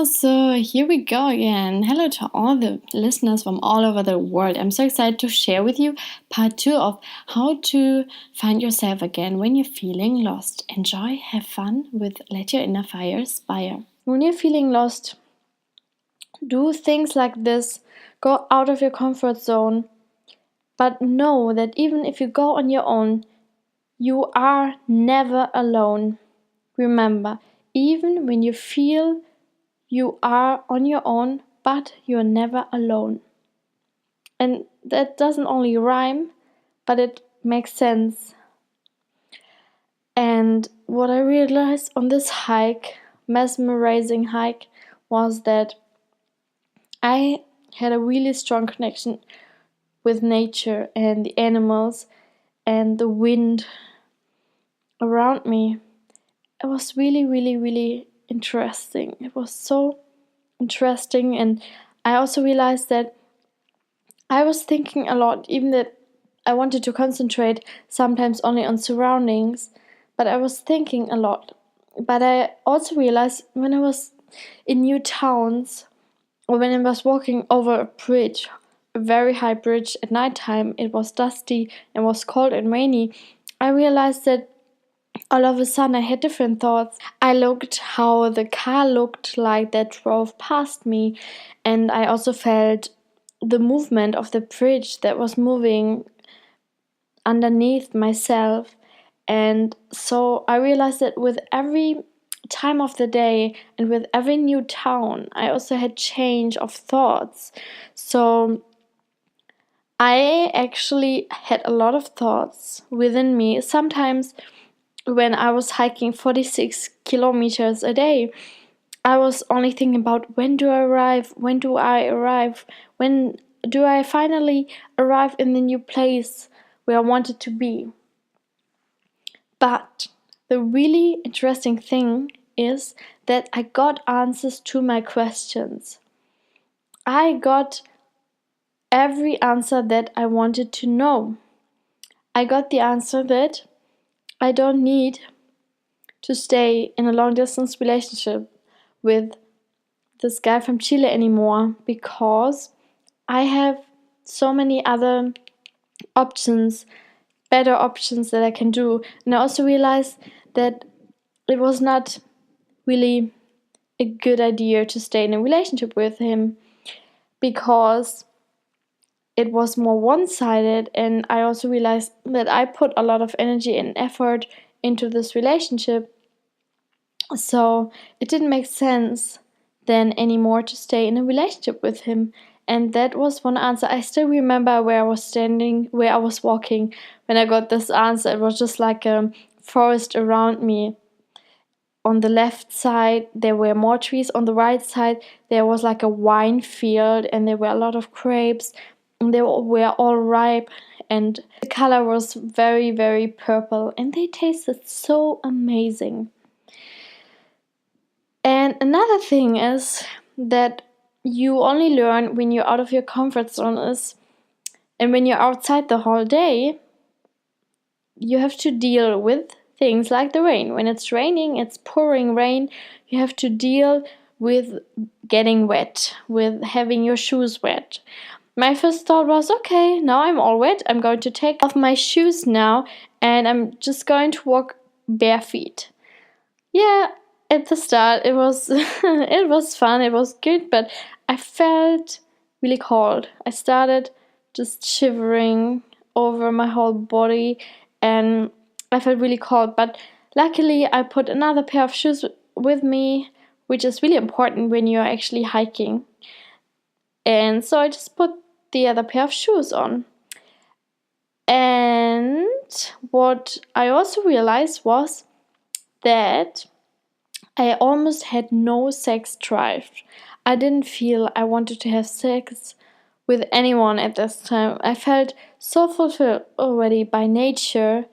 So here we go again. Hello to all the listeners from all over the world. I'm so excited to share with you part 2 of how to find yourself again when you're feeling lost. Enjoy, have fun with Let Your Inner Fire Inspire. When you're feeling lost, do things like this. Go out of your comfort zone. But know that even if you go on your own, you are never alone. Remember, even when you feel you are on your own, but you're never alone. And that doesn't only rhyme, but it makes sense. And what I realized on this hike, mesmerizing hike, was that I had a really strong connection with nature and the animals and the wind around me. It was really, really, really interesting. It was so interesting, and I also realized that I was thinking a lot, even that I wanted to concentrate sometimes only on surroundings, but I was thinking a lot. But I also realized when I was in new towns or when I was walking over a bridge, a very high bridge at nighttime, it was dusty and was cold and rainy, I realized that all of a sudden I had different thoughts. I looked how the car looked like that drove past me, and I also felt the movement of the bridge that was moving underneath myself. And so I realized that with every time of the day and with every new town, I also had change of thoughts. So I actually had a lot of thoughts within me. Sometimes when I was hiking 46 kilometers a day, I was only thinking about when do I arrive? When do I arrive? When do I finally arrive in the new place where I wanted to be? But the really interesting thing is that I got answers to my questions. I got every answer that I wanted to know. I got the answer that I don't need to stay in a long distance relationship with this guy from Chile anymore, because I have so many other options, better options that I can do. And I also realized that it was not really a good idea to stay in a relationship with him, because it was more one-sided, and I also realized that I put a lot of energy and effort into this relationship, so it didn't make sense then anymore to stay in a relationship with him. And that was one answer. I still remember where I was standing, where I was walking when I got this answer. It was just like a forest around me. On the left side there were more trees, on the right side there was like a wine field, and there were a lot of grapes, and they were all ripe, and the color was very, very purple, and they tasted so amazing. And another thing is that you only learn when you're out of your comfort zone and when you're outside the whole day, you have to deal with things like the rain. When it's raining, it's pouring rain, you have to deal with getting wet, with having your shoes wet. My first thought was, okay, now I'm all wet, I'm going to take off my shoes now, and I'm just going to walk bare feet. Yeah, at the start it was it was fun, it was good, but I felt really cold. I started just shivering over my whole body, and I felt really cold. But luckily I put another pair of shoes with me, which is really important when you're actually hiking. And so I just put the other pair of shoes on. And what I also realized was that I almost had no sex drive. I didn't feel I wanted to have sex with anyone at this time. I felt so fulfilled already by nature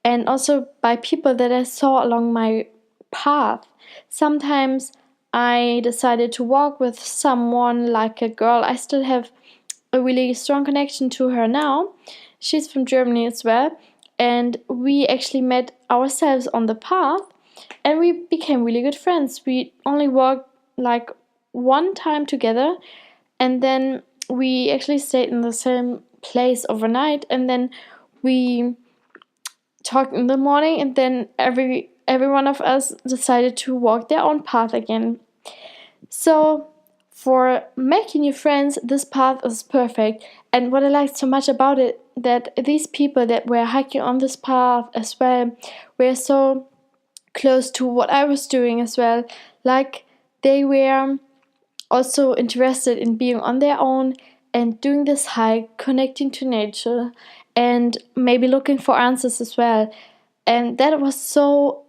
and also by people that I saw along my path. Sometimes I decided to walk with someone, like a girl. I still have a really strong connection to her now. She's from Germany as well, and we actually met ourselves on the path, and we became really good friends. We only walked like one time together, and then we actually stayed in the same place overnight, and then we talked in the morning, and then every one of us decided to walk their own path again. So for making new friends, this path is perfect. And what I liked so much about it, that these people that were hiking on this path as well were so close to what I was doing as well. Like, they were also interested in being on their own and doing this hike, connecting to nature, and maybe looking for answers as well. And that was so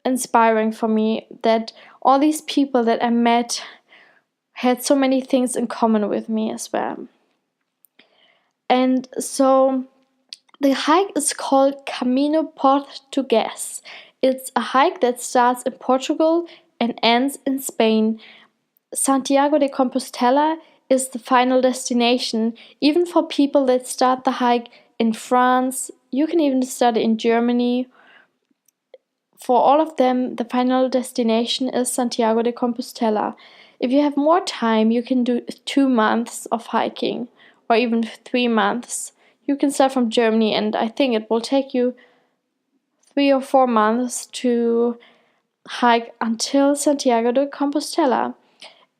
inspiring for me, that all these people that I met had so many things in common with me as well. And so the hike is called Camino Portugues. It's a hike that starts in Portugal and ends in Spain. Santiago de Compostela is the final destination, even for people that start the hike in France. You can even start it in Germany. For all of them, the final destination is Santiago de Compostela. If you have more time, you can do 2 months of hiking, or even 3 months. You can start from Germany, and I think it will take you 3 or 4 months to hike until Santiago de Compostela.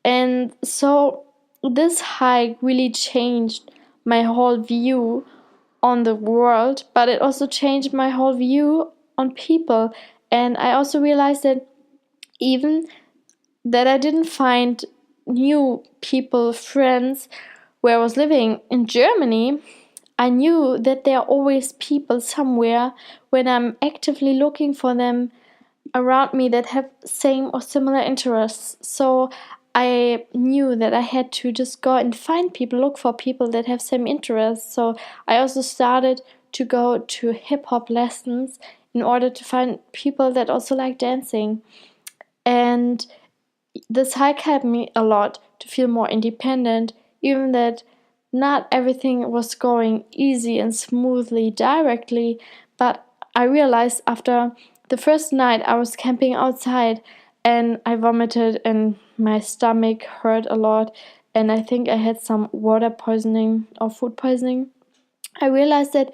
And so this hike really changed my whole view on the world, but it also changed my whole view on people. And I also realized that even that I didn't find new people, friends, where I was living in Germany, I knew that there are always people somewhere when I'm actively looking for them around me that have same or similar interests. So I knew that I had to just go and find people, look for people that have same interests. So I also started to go to hip hop lessons in order to find people that also like dancing. And this hike helped me a lot to feel more independent, even that not everything was going easy and smoothly directly. But I realized after the first night I was camping outside and I vomited and my stomach hurt a lot, and I think I had some water poisoning or food poisoning. I realized that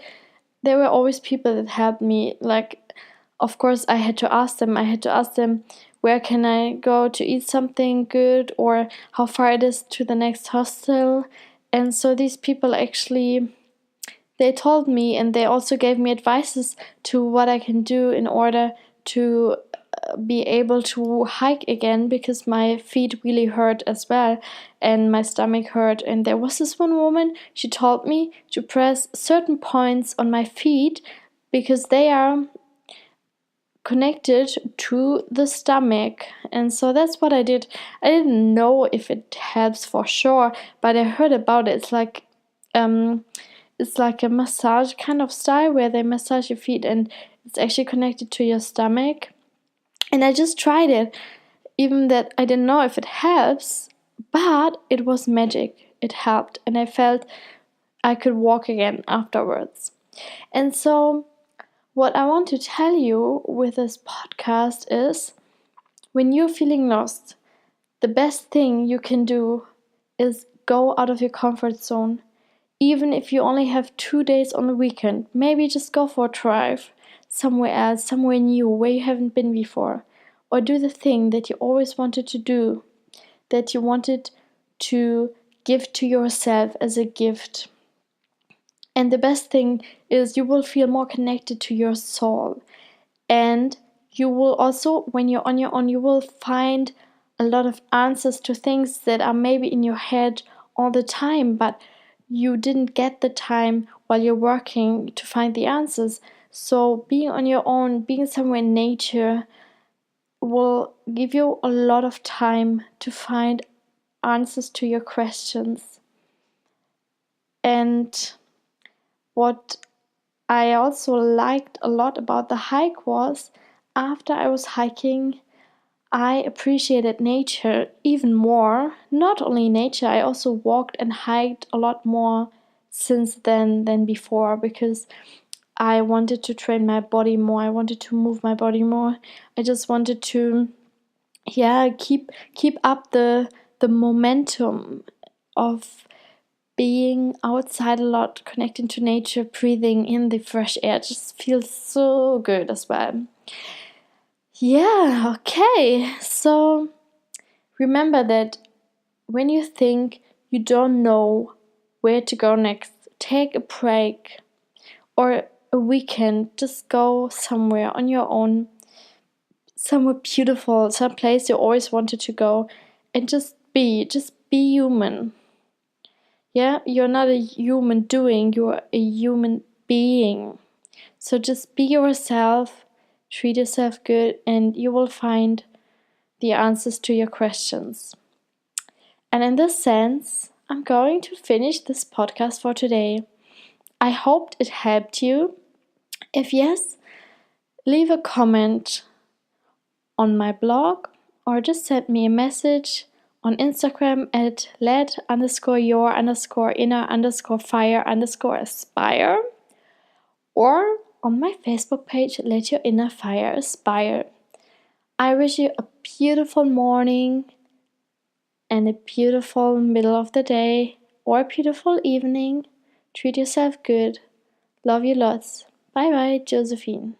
there were always people that helped me. Like, of course, I had to ask them. I had to ask them, where can I go to eat something good, or how far it is to the next hostel. And so these people actually, they told me, and they also gave me advices to what I can do in order to be able to hike again, because my feet really hurt as well and my stomach hurt. And there was this one woman, she told me to press certain points on my feet because they are connected to the stomach. And so that's what I did. I didn't know if it helps for sure, but I heard about it. It's like a massage kind of style where they massage your feet and it's actually connected to your stomach. And I just tried it, even that I didn't know if it helps, but it was magic. It helped, and I felt I could walk again afterwards. And so, what I want to tell you with this podcast is, when you're feeling lost, the best thing you can do is go out of your comfort zone. Even if you only have 2 days on the weekend, maybe just go for a drive somewhere else, somewhere new where you haven't been before. Or do the thing that you always wanted to do, that you wanted to give to yourself as a gift. And the best thing is you will feel more connected to your soul. And you will also, when you're on your own, you will find a lot of answers to things that are maybe in your head all the time, but you didn't get the time while you're working to find the answers. So being on your own, being somewhere in nature, will give you a lot of time to find answers to your questions. And what I also liked a lot about the hike was, after I was hiking, I appreciated nature even more. Not only nature, I also walked and hiked a lot more since then than before, because I wanted to train my body more. I wanted to move my body more. I just wanted to keep up the the momentum of being outside a lot, connecting to nature, breathing in the fresh air just feels so good as well. Yeah, okay. So remember that when you think you don't know where to go next, take a break or a weekend, just go somewhere on your own, somewhere beautiful, some place you always wanted to go, and just be human. Yeah, you're not a human doing, you're a human being. So just be yourself, treat yourself good, and you will find the answers to your questions. And in this sense, I'm going to finish this podcast for today. I hoped it helped you. If yes, leave a comment on my blog or just send me a message on Instagram at let_your_inner_fire_aspire or on my Facebook page, Let Your Inner Fire Aspire. I wish you a beautiful morning and a beautiful middle of the day or a beautiful evening. Treat yourself good. Love you lots. Bye bye, Josephine.